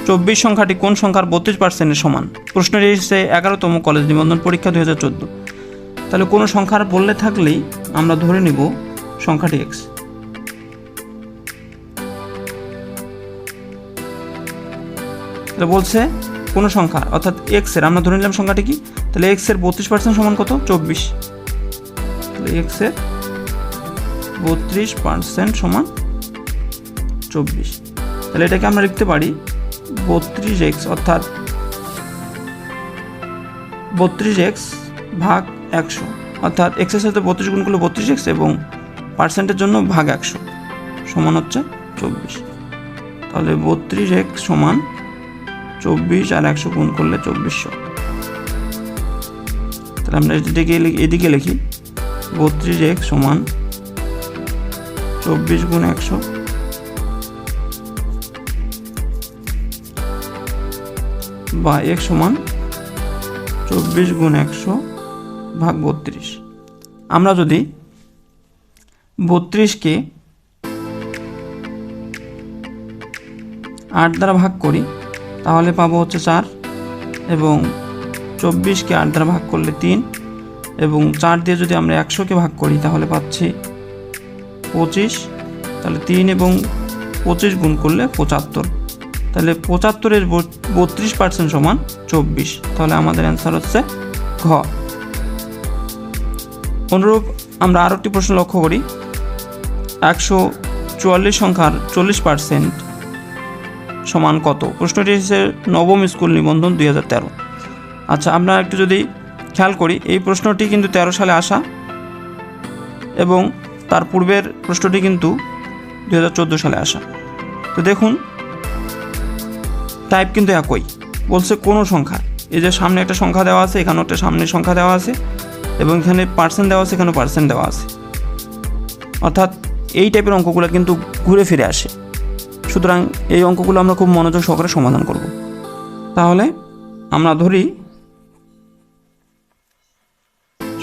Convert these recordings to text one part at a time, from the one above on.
24 সংখ্যাটি কোন সংখ্যার 32% সমান? প্রশ্নটি এসেছে 11তম কলেজ নিবন্ধন পরীক্ষা 2014। তাহলে কোনো সংখ্যার বললে থাকলেই আমরা ধরে নিব সংখ্যাটি এক্স। তাহলে বলছে কোনো সংখ্যা অর্থাৎ এক্সের আমরা ধরে নিলাম সংখ্যাটি কি, তাহলে এক্সের 32% সমান কত? 24। তাহলে এক্সের 32% সমান 24। তাহলে এটাকে আমরা লিখতে পারি 32x, অর্থাৎ 32x ভাগ 100, অর্থাৎ এক্সের সাথে 32 গুণ করলে 32x এবং পার্সেন্টের জন্য ভাগ 100 সমান হচ্ছে 24। তাহলে 32x সমান 24 আর 100 গুণ করলে 2400। তাহলে আমরা এদিকে লিখি 32x সমান 24 গুণ 100 বা x সমান 24 গুণ 100 ভাগ 32। আমরা যদি 32কে 8 দ্বারা ভাগ করি তাহলে পাবো হচ্ছে 4, এবং 24কে 8 দ্বারা ভাগ করলে 3, এবং 4 দিয়ে যদি আমরা 100কে ভাগ করি তাহলে পাচ্ছি 25। তাহলে 3 এবং 25 গুণ করলে 75। তাহলে 75-এর 32% সমান 24। তাহলে আমাদের অ্যান্সার হচ্ছে ঘ। অনুরূপ আমরা আরও একটি প্রশ্ন লক্ষ্য করি। 144 সংখ্যার 40% সমান কত? প্রশ্নটি এসেছে নবম স্কুল নিবন্ধন 2013। আচ্ছা, আমরা একটু যদি খেয়াল করি, এই প্রশ্নটি কিন্তু 13 সালে আসা এবং তার পূর্বের প্রশ্নটি কিন্তু 2014 সালে আসা। তো দেখুন, টাইপ কিন্তু একই। বলছে কোনো সংখ্যা, এই যে সামনে একটা সংখ্যা দেওয়া আছে, এখানে একটা সামনে সংখ্যা দেওয়া আছে, এবং এখানে পার্সেন্ট দেওয়া আছে, এখানে পার্সেন্ট দেওয়া আছে, অর্থাৎ এই টাইপের অঙ্কগুলো কিন্তু ঘুরে ফিরে আসে। সুতরাং এই অঙ্কগুলো আমরা খুব মনোযোগ সহকারে সমাধান করব। তাহলে আমরা ধরি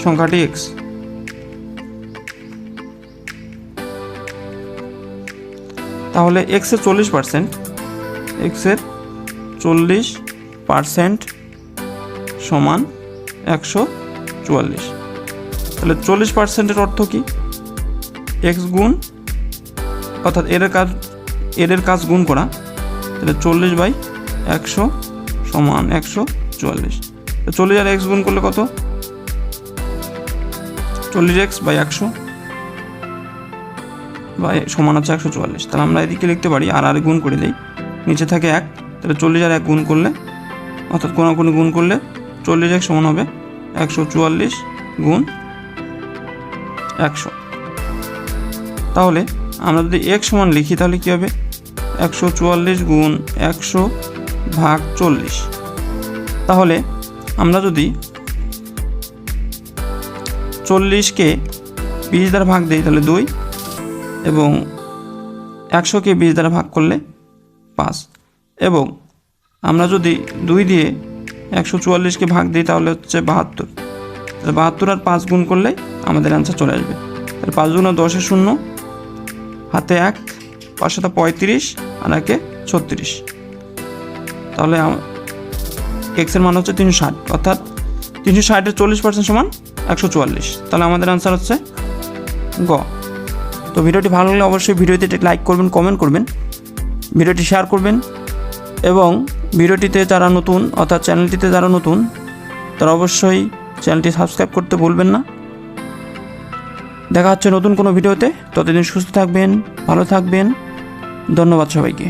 সংখ্যাটি এক্স। তাহলে এক্সের 40%, এক্সের 40% সমান 144। তাহলে 40%-এর অর্থ কি? এক্স গুণ, অর্থাৎ এর কাজ গুণ করা। তাহলে 40/100 সমান 144। 40 আর এক্স গুণ করলে কত? 40x/100 বা সমান হচ্ছে 144। তাহলে আমরা এদিকে লিখতে পারি আর গুণ করে দিই, নিচে থাকে 1। তাহলে 40 আর 1 গুণ করলে, অর্থাৎ কোনাকুনি গুণ করলে 40x সমান হবে 144 গুণ 100। তাহলে আমরা যদি x সমান লিখি তাহলে কী হবে? 144 গুণ 100 ভাগ 40। তাহলে আমরা যদি 40কে 20 দ্বারা ভাগ দিই তাহলে 2, এবং 100কে 20 দ্বারা ভাগ করলে 5, এবং আমরা যদি 2 দিয়ে 144কে ভাগ দিই তাহলে হচ্ছে 72। তাহলে 72 আর 5 গুণ করলে আমাদের অ্যান্সার চলে আসবে। তাহলে 5 গুণ 10-এর 0, হাতে 1, 5 7 35 আর 1 36। তাহলে এক্সের মান হচ্ছে 360, অর্থাৎ 360-এর 40% সমান 144। তাহলে আমাদের অ্যান্সার হচ্ছে গ। তো ভিডিওটি ভালো লাগলে অবশ্যই ভিডিওতে লাইক করবেন, কমেন্ট করবেন, ভিডিওটি শেয়ার করবেন, এবং ভিডিওটিতে যারা নতুন, অর্থাৎ চ্যানেলটিতে যারা নতুন, তারা অবশ্যই চ্যানেলটি সাবস্ক্রাইব করতে ভুলবেন না। দেখা হচ্ছে নতুন কোনো ভিডিওতে। ততদিন সুস্থ থাকবেন, ভালো থাকবেন। ধন্যবাদ সবাইকে।